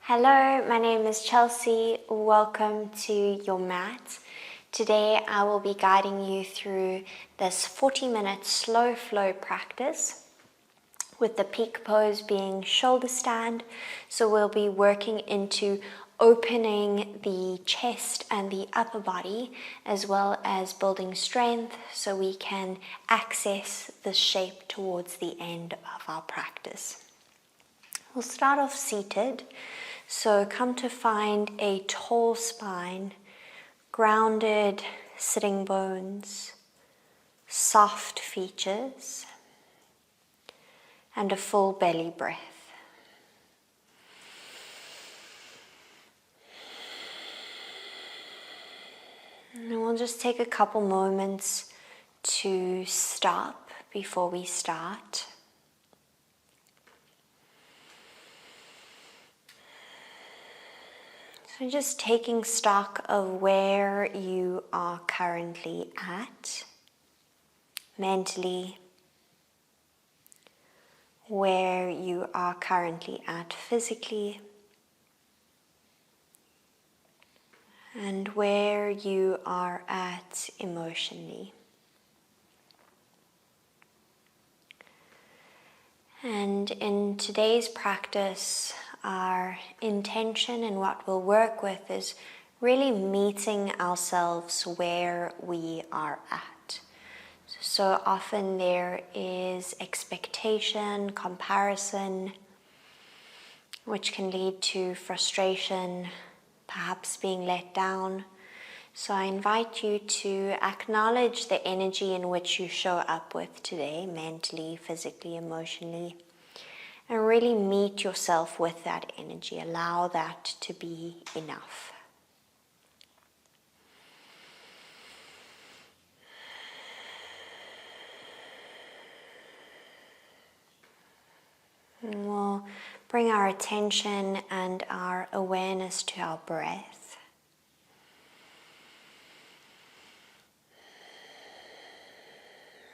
Hello, my name is Chelsea. Welcome to your mat. Today I will be guiding you through this 40-minute slow flow practice with the peak pose being shoulder stand. So we'll be working into opening the chest and the upper body, as well as building strength so we can access the shape towards the end of our practice. We'll start off seated. So come to find a tall spine, grounded sitting bones, soft features, and a full belly breath. And we'll just take a couple moments to stop before we start. So just taking stock of where you are currently at, mentally, where you are currently at physically, and where you are at emotionally. And in today's practice, our intention and what we'll work with is really meeting ourselves where we are at. So often there is expectation, comparison, which can lead to frustration, perhaps being let down. So I invite you to acknowledge the energy in which you show up with today, mentally, physically, emotionally, and really meet yourself with that energy. Allow that to be enough. And we'll bring our attention and our awareness to our breath.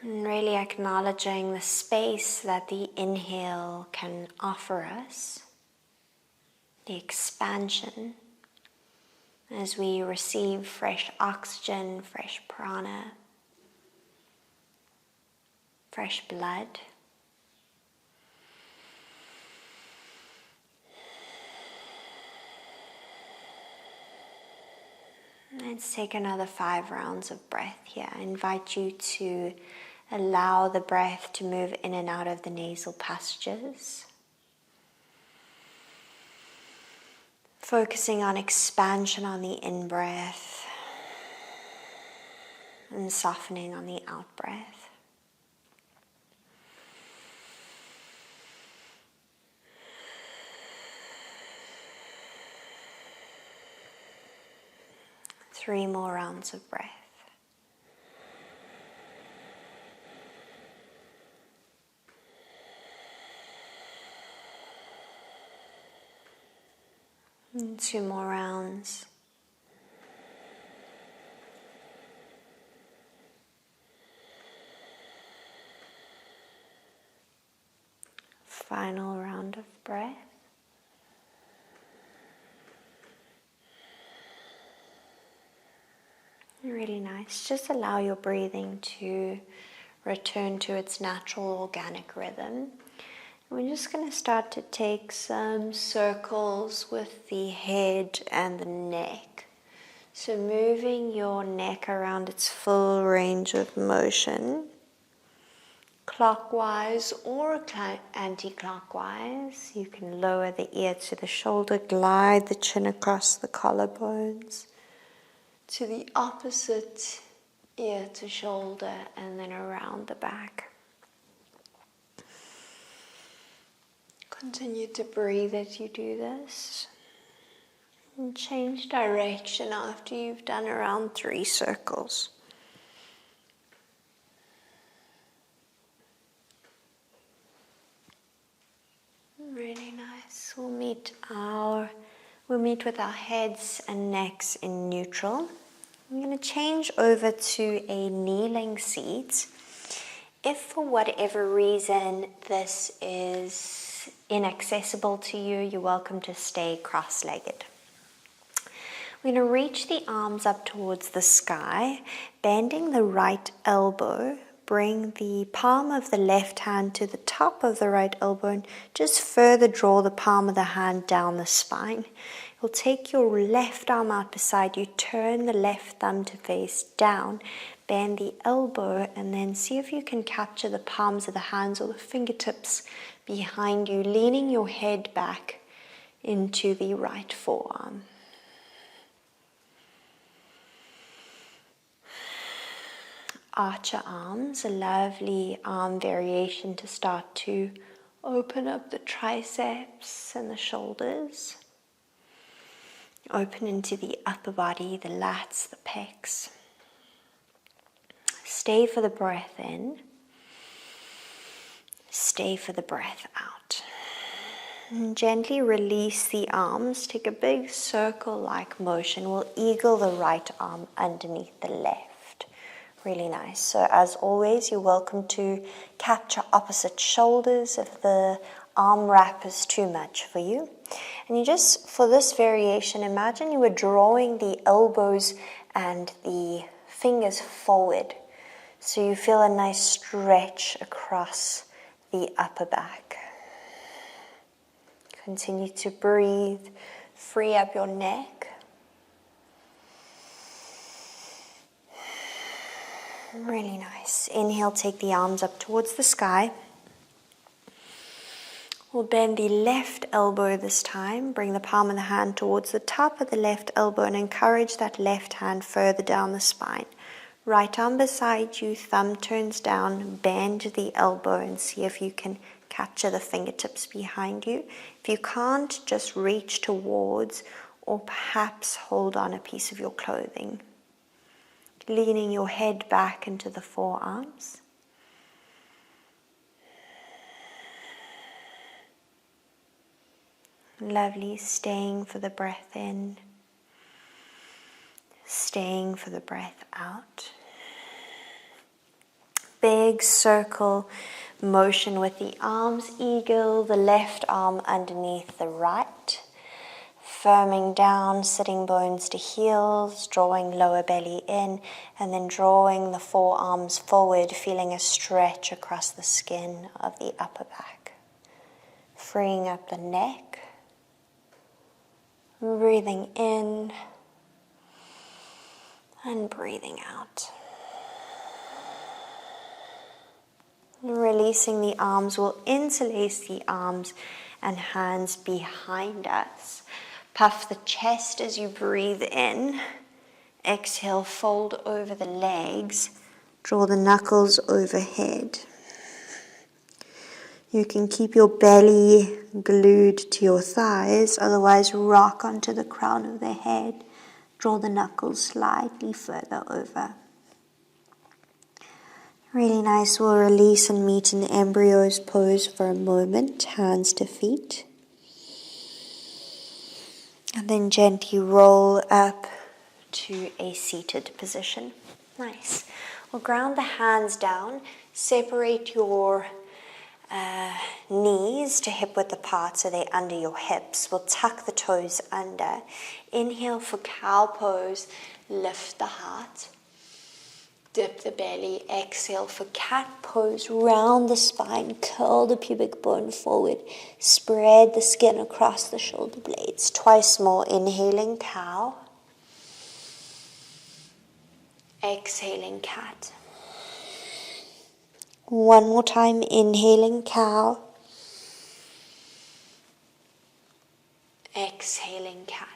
And really acknowledging the space that the inhale can offer us, the expansion as we receive fresh oxygen, fresh prana, fresh blood. Let's take another 5 rounds of breath here. I invite you to allow the breath to move in and out of the nasal passages. Focusing on expansion on the in-breath and softening on the out-breath. Three more rounds of breath. And 2 more rounds. Final round of breath. Really nice. Just allow your breathing to return to its natural organic rhythm. We're just going to start to take some circles with the head and the neck. So moving your neck around its full range of motion, clockwise or anti-clockwise. You can lower the ear to the shoulder, glide the chin across the collarbones to the opposite ear to shoulder, and then around the back. Continue to breathe as you do this. And change direction after you've done around 3 circles. Really nice. We'll meet with our heads and necks in neutral. I'm going to change over to a kneeling seat. If for whatever reason this is that's inaccessible to you, you're welcome to stay cross-legged. We're going to reach the arms up towards the sky, bending the right elbow. Bring the palm of the left hand to the top of the right elbow and just further draw the palm of the hand down the spine. You'll take your left arm out beside you, turn the left thumb to face down, bend the elbow, and then see if you can capture the palms of the hands or the fingertips behind you, leaning your head back into the right forearm. Archer arms, a lovely arm variation to start to open up the triceps and the shoulders. Open into the upper body, the lats, the pecs. Stay for the breath in. Stay for the breath out. And gently release the arms. Take a big circle-like motion. We'll eagle the right arm underneath the left. Really nice. So as always, you're welcome to capture opposite shoulders if the arm wrap is too much for you. And you just, for this variation, imagine you were drawing the elbows and the fingers forward. So you feel a nice stretch across the upper back. Continue to breathe. Free up your neck. Really nice. Inhale, take the arms up towards the sky. We'll bend the left elbow this time. Bring the palm of the hand towards the top of the left elbow and encourage that left hand further down the spine. Right arm beside you, thumb turns down, bend the elbow and see if you can capture the fingertips behind you. If you can't, just reach towards or perhaps hold on a piece of your clothing. Leaning your head back into the forearms. Lovely, staying for the breath in, staying for the breath out. Big circle motion with the arms, eagle, the left arm underneath the right. Firming down, sitting bones to heels, drawing lower belly in, and then drawing the forearms forward, feeling a stretch across the skin of the upper back. Freeing up the neck, breathing in, and breathing out. Releasing the arms, we'll interlace the arms and hands behind us. Puff the chest as you breathe in. Exhale, fold over the legs. Draw the knuckles overhead. You can keep your belly glued to your thighs, otherwise rock onto the crown of the head. Draw the knuckles slightly further over. Really nice. We'll release and meet in embryo's pose for a moment, hands to feet. And then gently roll up to a seated position. Nice. We'll ground the hands down. Separate your knees to hip-width apart so they're under your hips. We'll tuck the toes under. Inhale for cow pose. Lift the heart. Dip the belly. Exhale for cat pose. Round the spine. Curl the pubic bone forward. Spread the skin across the shoulder blades. Twice more. Inhaling cow. Exhaling cat. One more time. Inhaling cow. Exhaling cat.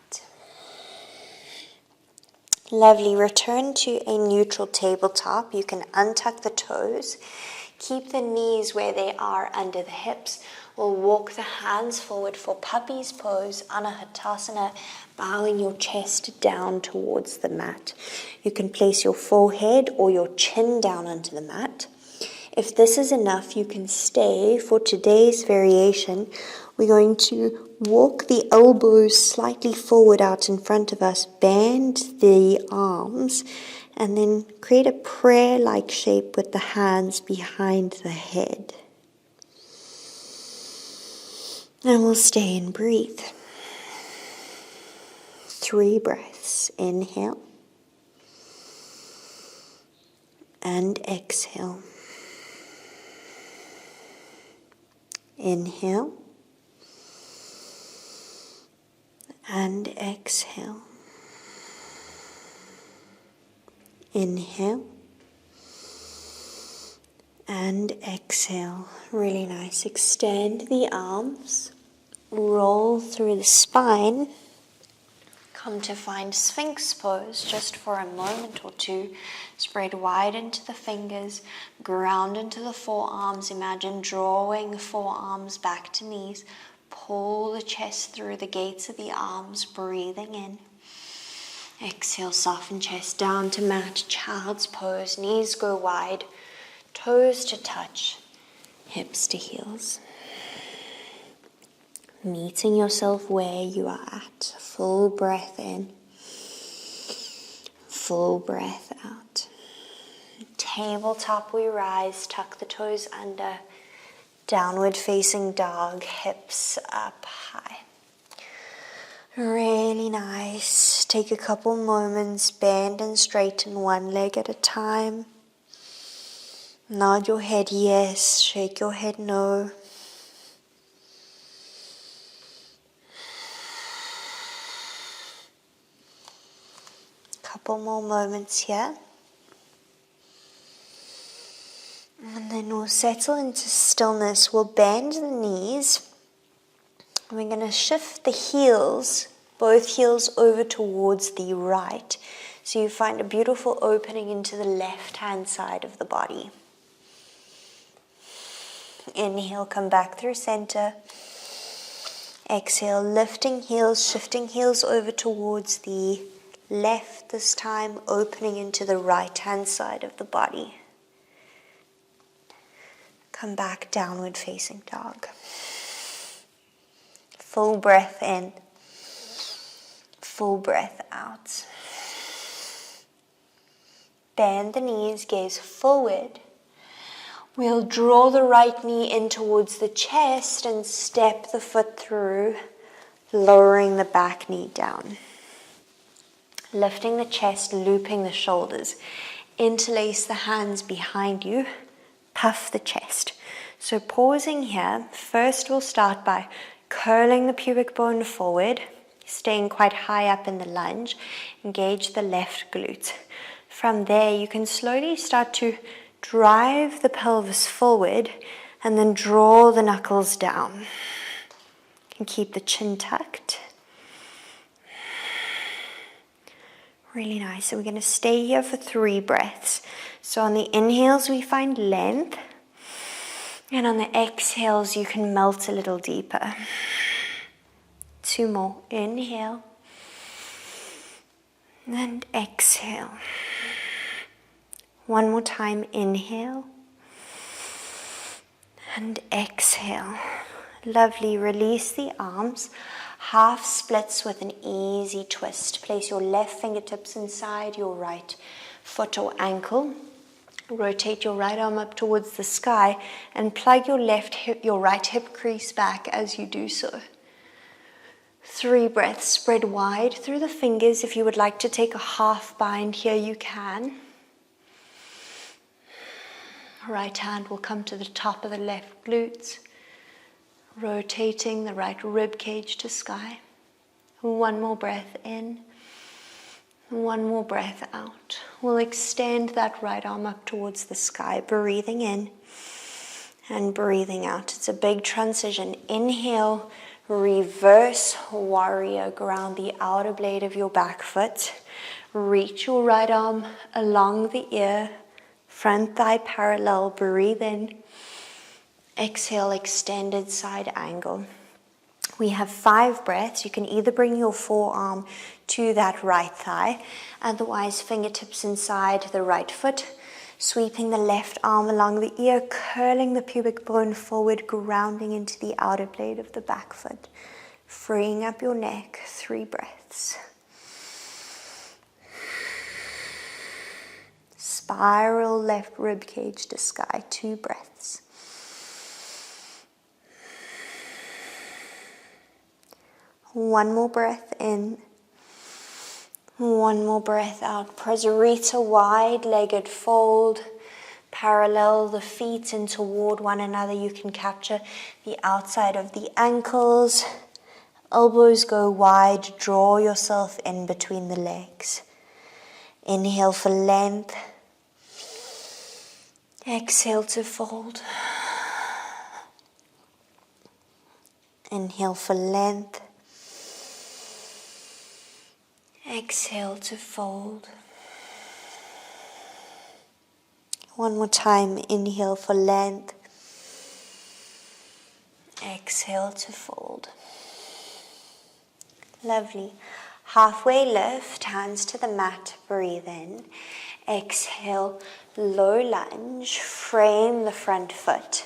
Lovely. Return to a neutral tabletop. You can untuck the toes. Keep the knees where they are under the hips. We'll walk the hands forward for puppy's pose, Anahatasana, bowing your chest down towards the mat. You can place your forehead or your chin down onto the mat. If this is enough, you can stay. For today's variation, we're going to walk the elbows slightly forward out in front of us, bend the arms, and then create a prayer-like shape with the hands behind the head. And we'll stay and breathe. 3 breaths. Inhale. And exhale. Inhale. And exhale. Inhale. And exhale. Really nice. Extend the arms. Roll through the spine. Come to find Sphinx pose just for a moment or two. Spread wide into the fingers. Ground into the forearms. Imagine drawing the forearms back to knees. Pull the chest through the gates of the arms. Breathing in. Exhale, soften chest down to mat. Child's pose. Knees go wide. Toes to touch. Hips to heels. Meeting yourself where you are at. Full breath in. Full breath out. Tabletop we rise. Tuck the toes under. Downward facing dog. Hips up high. Really nice. Take a couple moments. Bend and straighten one leg at a time. Nod your head yes. Shake your head no. Couple more moments here. And then we'll settle into stillness. We'll bend the knees. And we're going to shift the heels, both heels over towards the right. So you find a beautiful opening into the left-hand side of the body. Inhale, come back through center. Exhale, lifting heels, shifting heels over towards the left this time, opening into the right-hand side of the body. Come back, downward facing dog. Full breath in. Full breath out. Bend the knees, gaze forward. We'll draw the right knee in towards the chest and step the foot through, lowering the back knee down. Lifting the chest, looping the shoulders. Interlace the hands behind you. Puff the chest. So pausing here, first we'll start by curling the pubic bone forward, staying quite high up in the lunge. Engage the left glute. From there, you can slowly start to drive the pelvis forward and then draw the knuckles down. You can keep the chin tucked. Really nice. So we're going to stay here for 3 breaths. So on the inhales, we find length. And on the exhales, you can melt a little deeper. 2 more. Inhale. And exhale. 1 more time. Inhale. And exhale. Lovely. Release the arms. Half splits with an easy twist. Place your left fingertips inside your right foot or ankle. Rotate your right arm up towards the sky and plug your right hip crease back as you do so. 3 breaths. Spread wide through the fingers. If you would like to take a half bind here, you can. Right hand will come to the top of the left glutes. Rotating the right rib cage to sky. 1 more breath in. 1 more breath out. We'll extend that right arm up towards the sky, breathing in and breathing out. It's a big transition. Inhale, reverse warrior. Ground the outer blade of your back foot. Reach your right arm along the ear. Front thigh parallel. Breathe in. Exhale, extended side angle. We have 5 breaths. You can either bring your forearm to that right thigh, otherwise fingertips inside the right foot, sweeping the left arm along the ear, curling the pubic bone forward, grounding into the outer blade of the back foot, freeing up your neck. 3 breaths. Spiral left rib cage to sky. 2 breaths. One more breath in. One more breath out. Prasarita, wide-legged fold. Parallel the feet in toward one another. You can capture the outside of the ankles. Elbows go wide. Draw yourself in between the legs. Inhale for length. Exhale to fold. Inhale for length. Exhale to fold. One more time. Inhale for length. Exhale to fold. Lovely. Halfway lift, hands to the mat, breathe in. Exhale, low lunge, frame the front foot.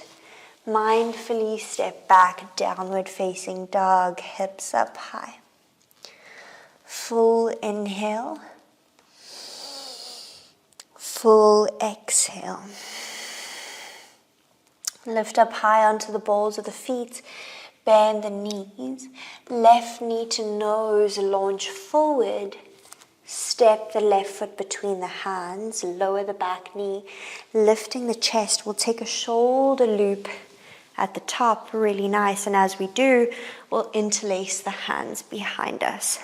Mindfully step back, downward facing dog, hips up high. Full inhale. Full exhale. Lift up high onto the balls of the feet. Bend the knees. Left knee to nose, launch forward. Step the left foot between the hands. Lower the back knee. Lifting the chest. We'll take a shoulder loop at the top. Really nice. And as we do, we'll interlace the hands behind us.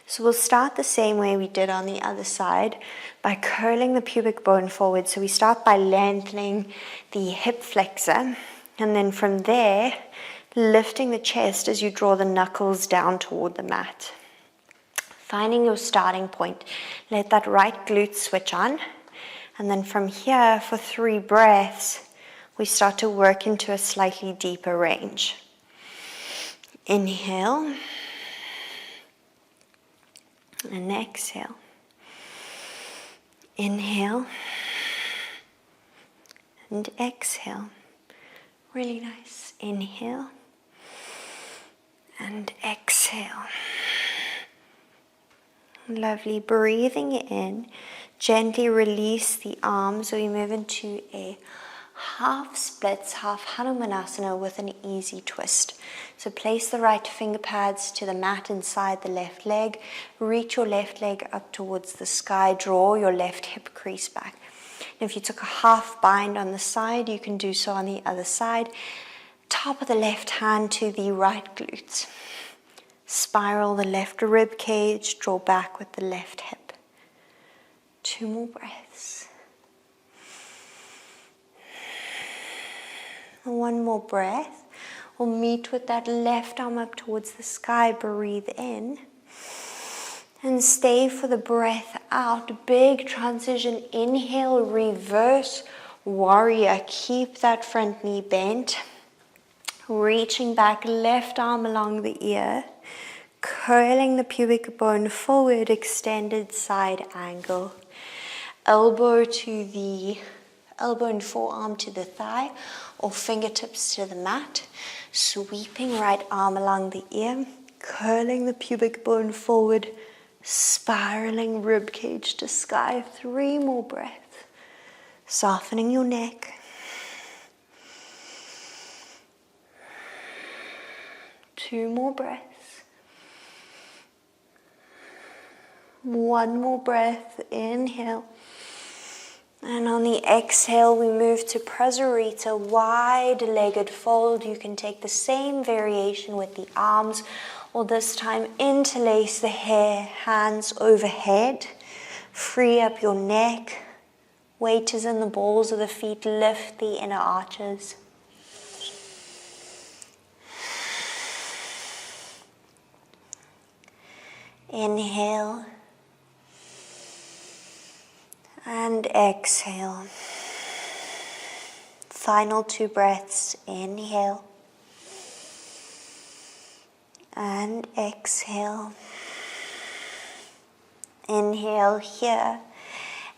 So we'll start the same way we did on the other side by curling the pubic bone forward. So we start by lengthening the hip flexor, and then from there, lifting the chest as you draw the knuckles down toward the mat. Finding your starting point, let that right glute switch on, and then from here, for 3 breaths, we start to work into a slightly deeper range. Inhale. And exhale. Inhale. And exhale. Really nice. Inhale. And exhale. Lovely. Breathing in. Gently release the arms. So we move into a half splits, half Hanumanasana with an easy twist. So place the right finger pads to the mat inside the left leg. Reach your left leg up towards the sky. Draw your left hip crease back. And if you took a half bind on the side, you can do so on the other side. Top of the left hand to the right glute. Spiral the left rib cage. Draw back with the left hip. 2 more breaths. 1 more breath. We'll meet with that left arm up towards the sky. Breathe in. And stay for the breath out. Big transition. Inhale, reverse warrior. Keep that front knee bent. Reaching back, left arm along the ear. Curling the pubic bone forward, extended side angle. Elbow and forearm to the thigh, or fingertips to the mat. Sweeping right arm along the ear, curling the pubic bone forward, spiraling rib cage to sky. 3 more breaths. Softening your neck. 2 more breaths. 1 more breath. Inhale. And on the exhale, we move to Prasarita, wide-legged fold. You can take the same variation with the arms, or this time interlace the hair, hands overhead. Free up your neck. Weight is in the balls of the feet. Lift the inner arches. Inhale. And exhale. Final 2 breaths. Inhale. And exhale. Inhale here.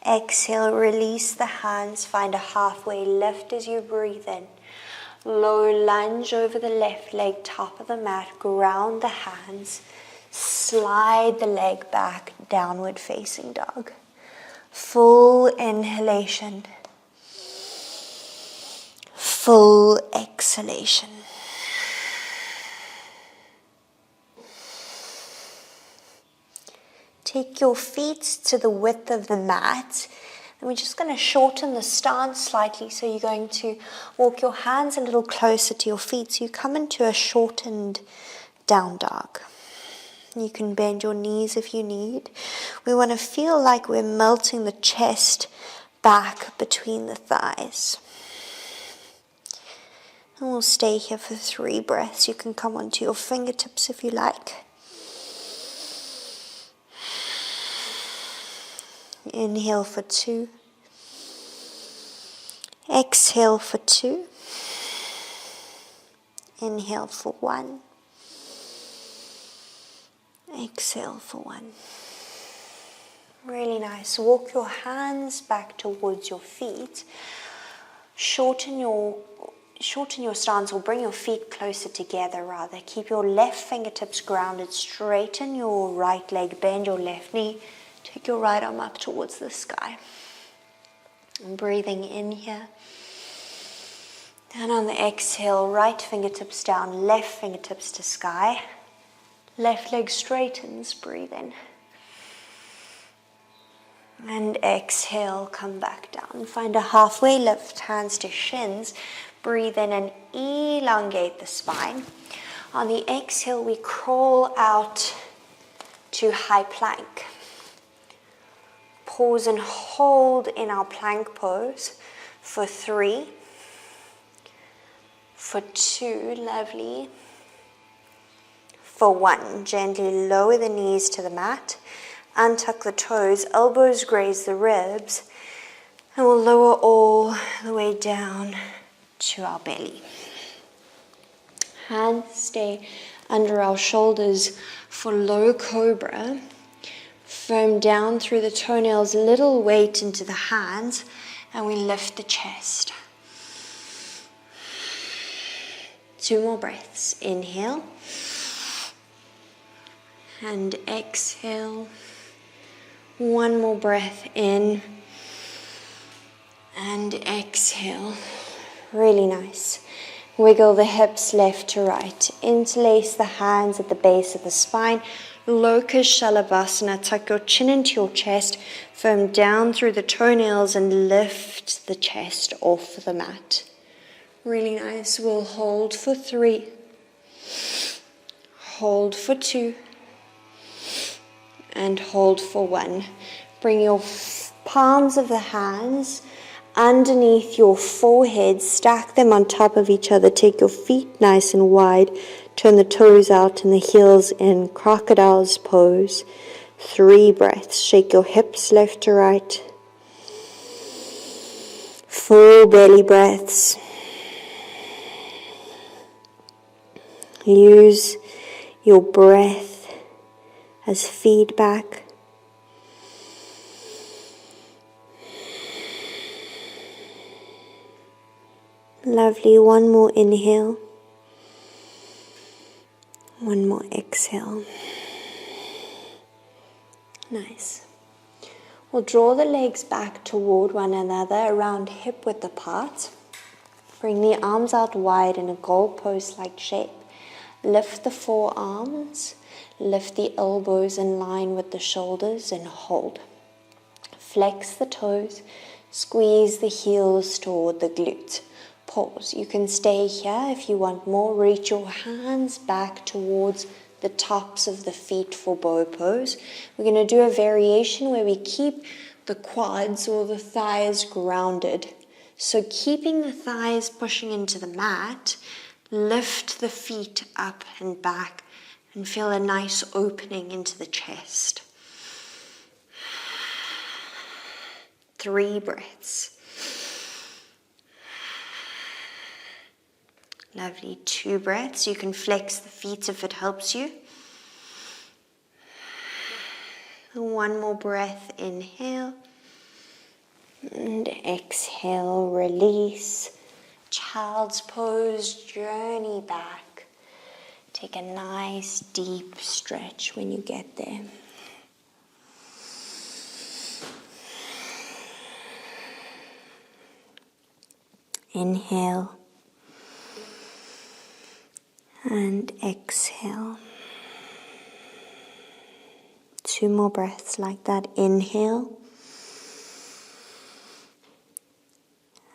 Exhale, release the hands. Find a halfway lift as you breathe in. Low lunge over the left leg, top of the mat. Ground the hands. Slide the leg back, downward facing dog. Full inhalation. Full exhalation. take your feet to the width of the mat. And we're just going to shorten the stance slightly. So you're going to walk your hands a little closer to your feet. So you come into a shortened down dog. You can bend your knees if you need. We want to feel like we're melting the chest back between the thighs. And we'll stay here for 3 breaths. You can come onto your fingertips if you like. Inhale for 2. Exhale for 2. Inhale for 1. Exhale for 1. Really nice. Walk your hands back towards your feet. Shorten your stance, or bring your feet closer together rather. Keep your left fingertips grounded. Straighten your right leg. Bend your left knee. Take your right arm up towards the sky. And breathing in here. And on the exhale, right fingertips down, left fingertips to sky. Left leg straightens, breathe in. And exhale, come back down. Find a halfway lift, hands to shins. Breathe in and elongate the spine. On the exhale, we crawl out to high plank. Pause and hold in our plank pose for 3, for 2, lovely, for 1. Gently lower the knees to the mat, untuck the toes, elbows graze the ribs, and we'll lower all the way down to our belly. Hands stay under our shoulders for low cobra. Firm down through the toenails, little weight into the hands, and we lift the chest. 2 more breaths. Inhale and exhale. 1 more breath in and exhale. Really nice. Wiggle the hips left to right. Interlace the hands at the base of the spine. Locust Shalabhasana, tuck your chin into your chest, firm down through the toenails and lift the chest off the mat. Really nice. We'll hold for 3, hold for 2, and hold for 1. Bring your palms of the hands underneath your forehead, stack them on top of each other, take your feet nice and wide, turn the toes out and the heels in, crocodile's pose. 3 breaths, shake your hips left to right. Full belly breaths. Use your breath as feedback. Lovely. 1 more inhale. 1 more exhale. Nice. We'll draw the legs back toward one another, around hip width apart. Bring the arms out wide in a goalpost-like shape. Lift the forearms. Lift the elbows in line with the shoulders and hold. Flex the toes. Squeeze the heels toward the glutes. Pause. You can stay here if you want more. Reach your hands back towards the tops of the feet for bow pose. We're going to do a variation where we keep the quads or the thighs grounded. So keeping the thighs pushing into the mat, lift the feet up and back and feel a nice opening into the chest. 3 breaths. Lovely. 2 breaths. You can flex the feet if it helps you. 1 more breath. Inhale. And exhale. Release. Child's pose. Journey back. Take a nice deep stretch when you get there. Inhale. And exhale. 2 more breaths like that. Inhale.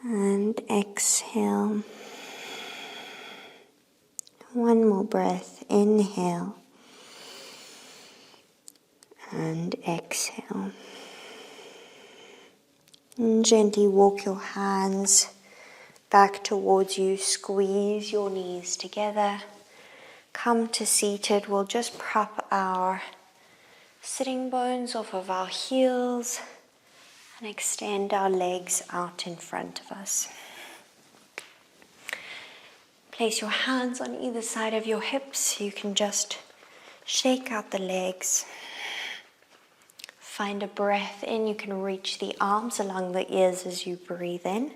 And exhale. 1 more breath. Inhale. And exhale. And gently walk your hands back towards you. Squeeze your knees together. Come to seated. We'll just prop our sitting bones off of our heels and extend our legs out in front of us. Place your hands on either side of your hips. You can just shake out the legs. Find a breath in. You can reach the arms along the ears as you breathe in.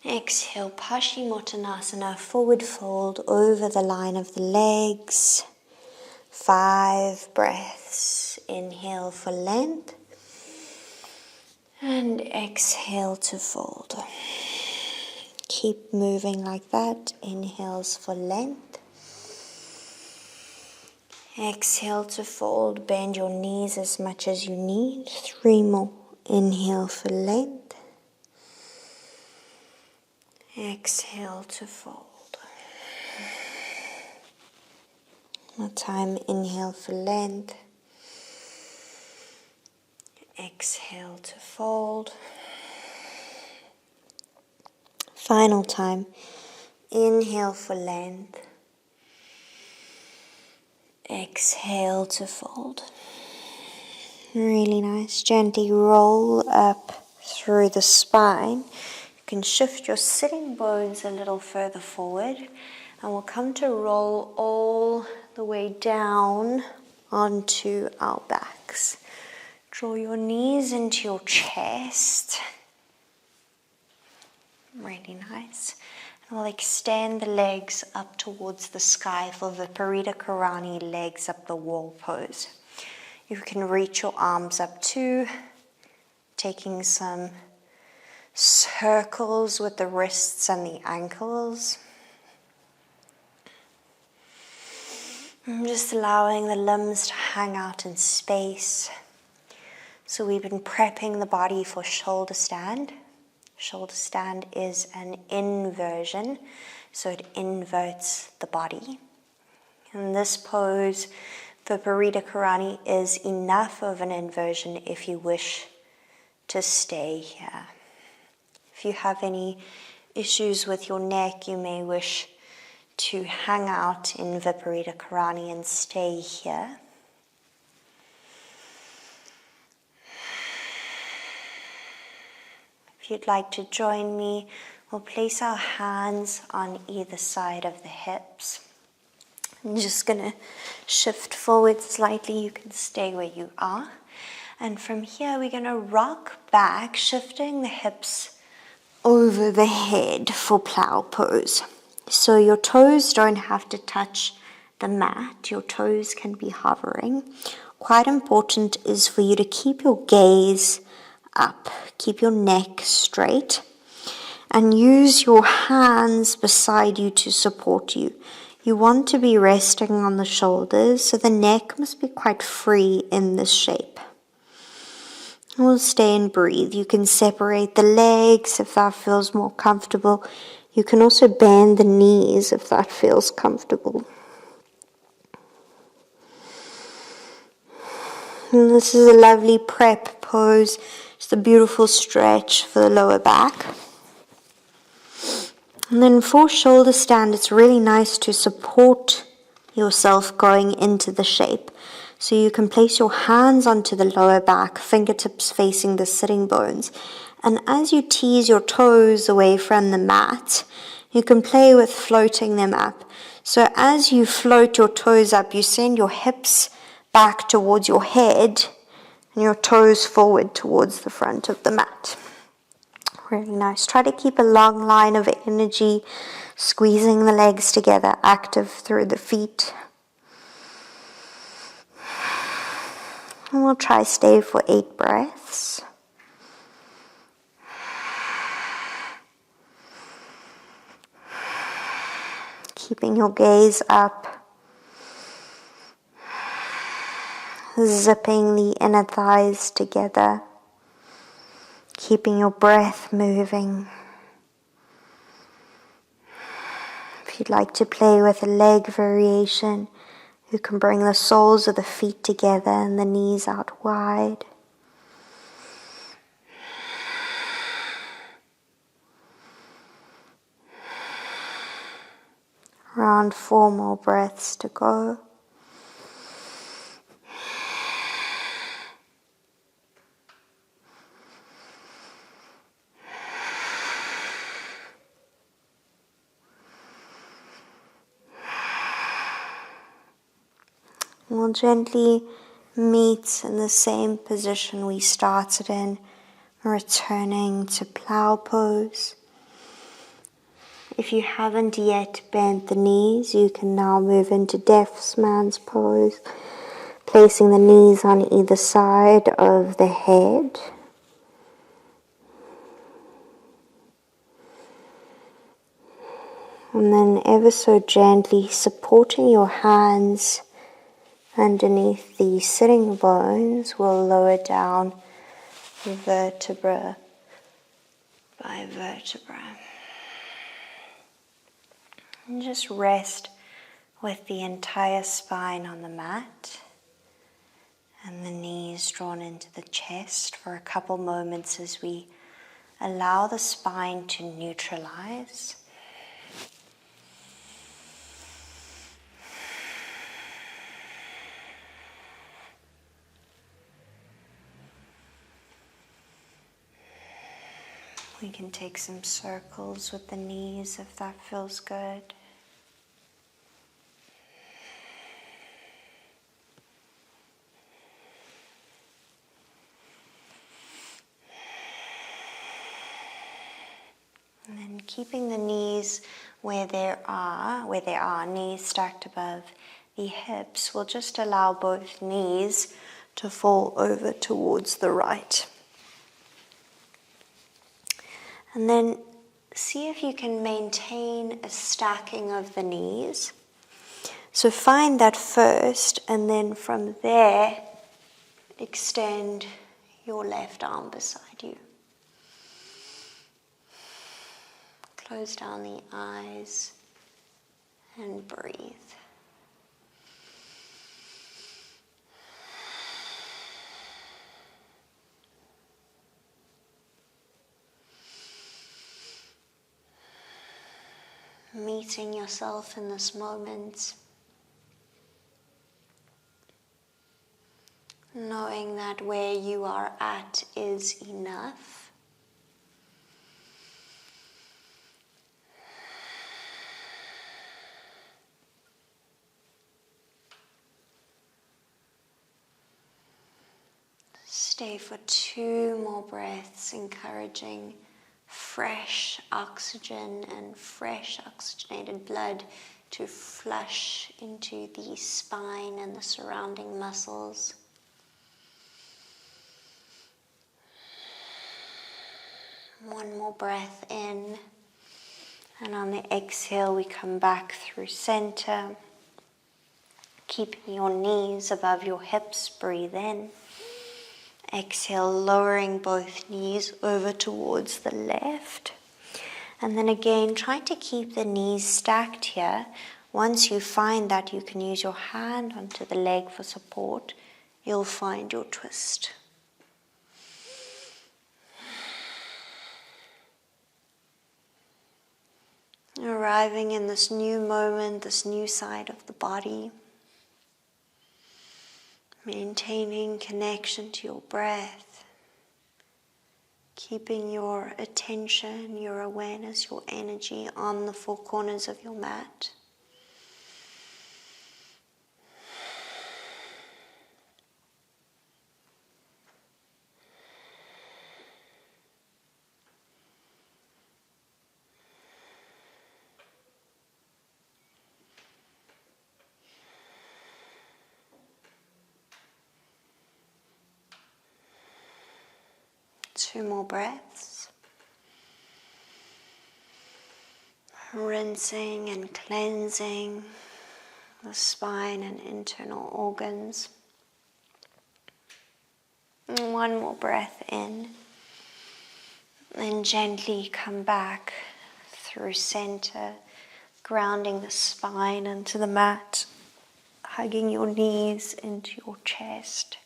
Exhale, Paschimottanasana, forward fold over the line of the legs. 5 breaths. Inhale for length. And exhale to fold. Keep moving like that. Inhales for length. Exhale to fold. Bend your knees as much as you need. 3 more. Inhale for length. Exhale to fold. One more time. Inhale for length. Exhale to fold. Final time. Inhale for length. Exhale to fold. Really nice. Gently roll up through the spine. You can shift your sitting bones a little further forward, and we'll come to roll all the way down onto our backs. Draw your knees into your chest. Really nice. And we'll extend the legs up towards the sky for Viparita Karani, legs up the wall pose. You can reach your arms up too, taking some circles with the wrists and the ankles. And just allowing the limbs to hang out in space. So we've been prepping the body for shoulder stand. Shoulder stand is an inversion, so it inverts the body. In this pose, Viparita Karani is enough of an inversion if you wish to stay here. If you have any issues with your neck, you may wish to hang out in Viparita Karani and stay here. If you'd like to join me, we'll place our hands on either side of the hips. I'm just going to shift forward slightly. You can stay where you are. And from here, we're going to rock back, shifting the hips over the head for plow pose. So your toes don't have to touch the mat. Your toes can be hovering. Quite important is for you to keep your gaze up. Keep your neck straight. And use your hands beside you to support you. You want to be resting on the shoulders, so the neck must be quite free in this shape. We'll stay and breathe. You can separate the legs if that feels more comfortable. You can also bend the knees if that feels comfortable. And this is a lovely prep pose. Just a beautiful stretch for the lower back. And then for shoulder stand, it's really nice to support yourself going into the shape. So you can place your hands onto the lower back, fingertips facing the sitting bones. And as you tease your toes away from the mat, you can play with floating them up. So as you float your toes up, you send your hips back towards your head and your toes forward towards the front of the mat. Really nice. Try to keep a long line of energy, squeezing the legs together, active through the feet. And we'll try stay for 8 breaths. Keeping your gaze up. zipping the inner thighs together, keeping your breath moving. If you'd like to play with a leg variation, you can bring the soles of the feet together and the knees out wide. Around 4 more breaths to go. We'll gently meet in the same position we started in, returning to plow pose. If you haven't yet bent the knees, you can now move into deaf man's pose, placing the knees on either side of the head. And then ever so gently supporting your hands underneath the sitting bones, will lower down vertebra by vertebra. And just rest with the entire spine on the mat and the knees drawn into the chest for a couple moments as we allow the spine to neutralize. We can take some circles with the knees if that feels good. And then keeping the knees where they are, knees stacked above the hips, will just allow both knees to fall over towards the right. And then see if you can maintain a stacking of the knees. So find that first, and then from there, extend your left arm beside you. Close down the eyes and breathe. Meeting yourself in this moment, knowing that where you are at is enough. Stay for 2 more breaths, encouraging fresh oxygen and fresh oxygenated blood to flush into the spine and the surrounding muscles. One more breath in, and on the exhale we come back through center, keeping your knees above your hips. Breathe in. Exhale, lowering both knees over towards the left. And then again, try to keep the knees stacked here. Once you find that you can use your hand onto the leg for support, you'll find your twist. Arriving in this new moment, this new side of the body. Maintaining connection to your breath, keeping your attention, your awareness, your energy on the 4 corners of your mat. Two more breaths. Rinsing and cleansing the spine and internal organs. And one more breath in. Then gently come back through center, grounding the spine into the mat, hugging your knees into your chest.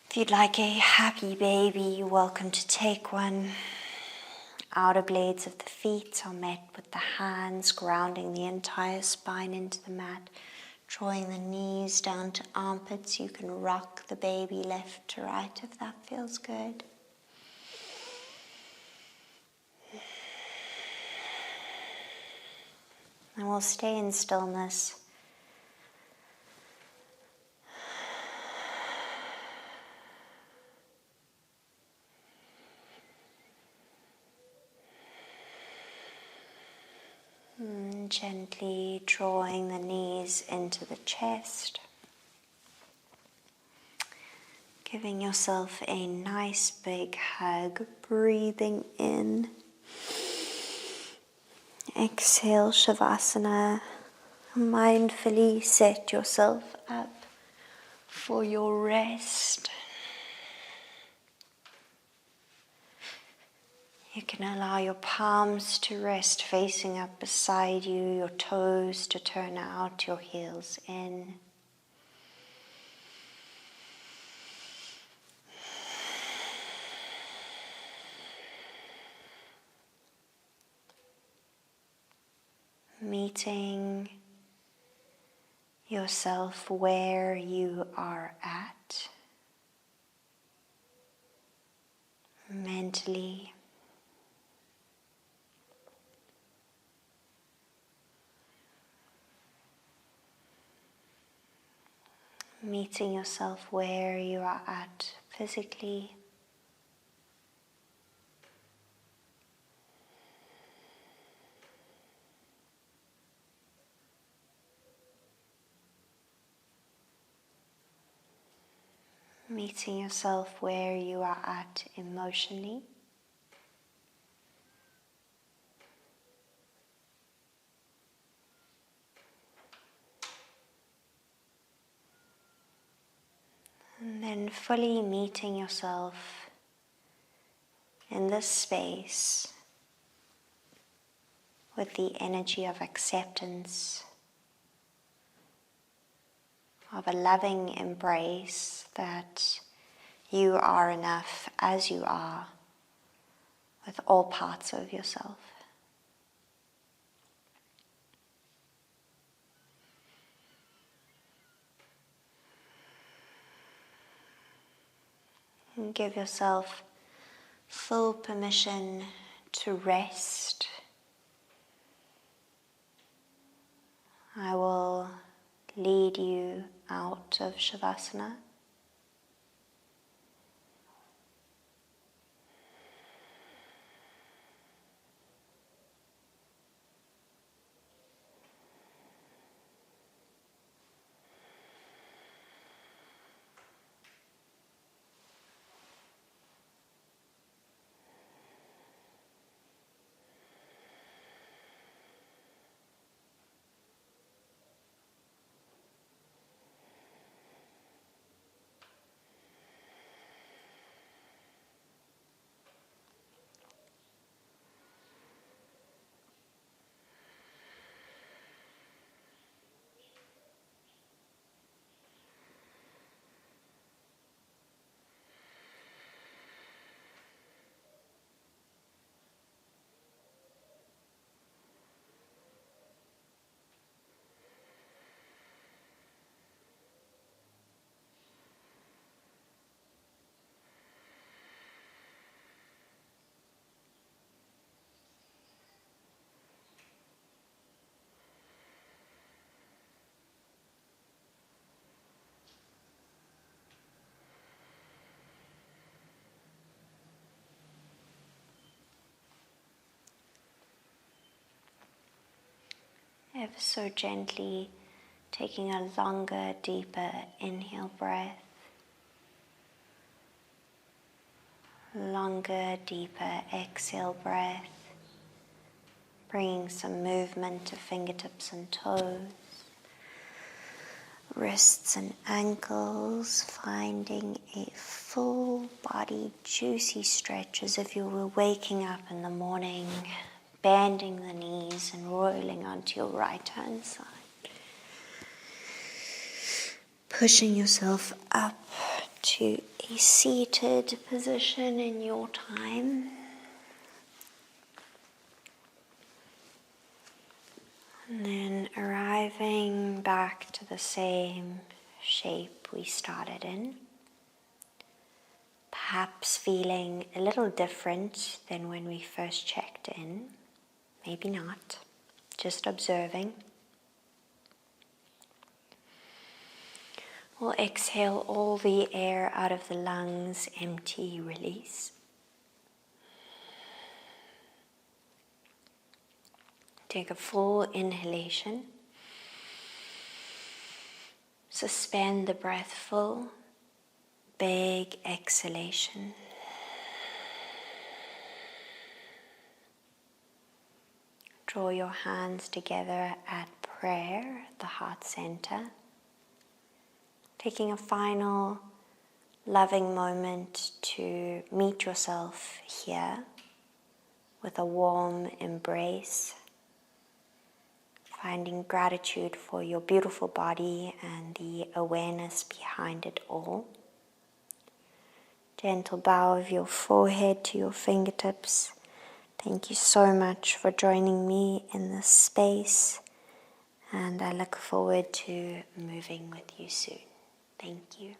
If you'd like a happy baby, you're welcome to take one. Outer blades of the feet are met with the hands, grounding the entire spine into the mat, drawing the knees down to armpits. You can rock the baby left to right if that feels good. And we'll stay in stillness. Gently drawing the knees into the chest. Giving yourself a nice big hug, breathing in. Exhale, Shavasana. Mindfully set yourself up for your rest. You can allow your palms to rest facing up beside you, your toes to turn out, your heels in. Meeting yourself where you are at, mentally. Meeting yourself where you are at physically. Meeting yourself where you are at emotionally. And then fully meeting yourself in this space with the energy of acceptance, of a loving embrace that you are enough as you are with all parts of yourself. And give yourself full permission to rest. I will lead you out of Shavasana. Ever so gently taking a longer, deeper inhale breath. Longer, deeper exhale breath. Bringing some movement to fingertips and toes. wrists and ankles, finding a full body juicy stretch as if you were waking up in the morning, bending the knees and rolling onto your right hand side. Pushing yourself up to a seated position in your time. And then arriving back to the same shape we started in. Perhaps feeling a little different than when we first checked in. Maybe not. Just observing. We'll exhale all the air out of the lungs, empty, release. Take a full inhalation. Suspend the breath full. Big exhalation. Draw your hands together at prayer, the heart center. Taking a final loving moment to meet yourself here with a warm embrace. Finding gratitude for your beautiful body and the awareness behind it all. Gentle bow of your forehead to your fingertips. Thank you so much for joining me in this space, and I look forward to moving with you soon. Thank you.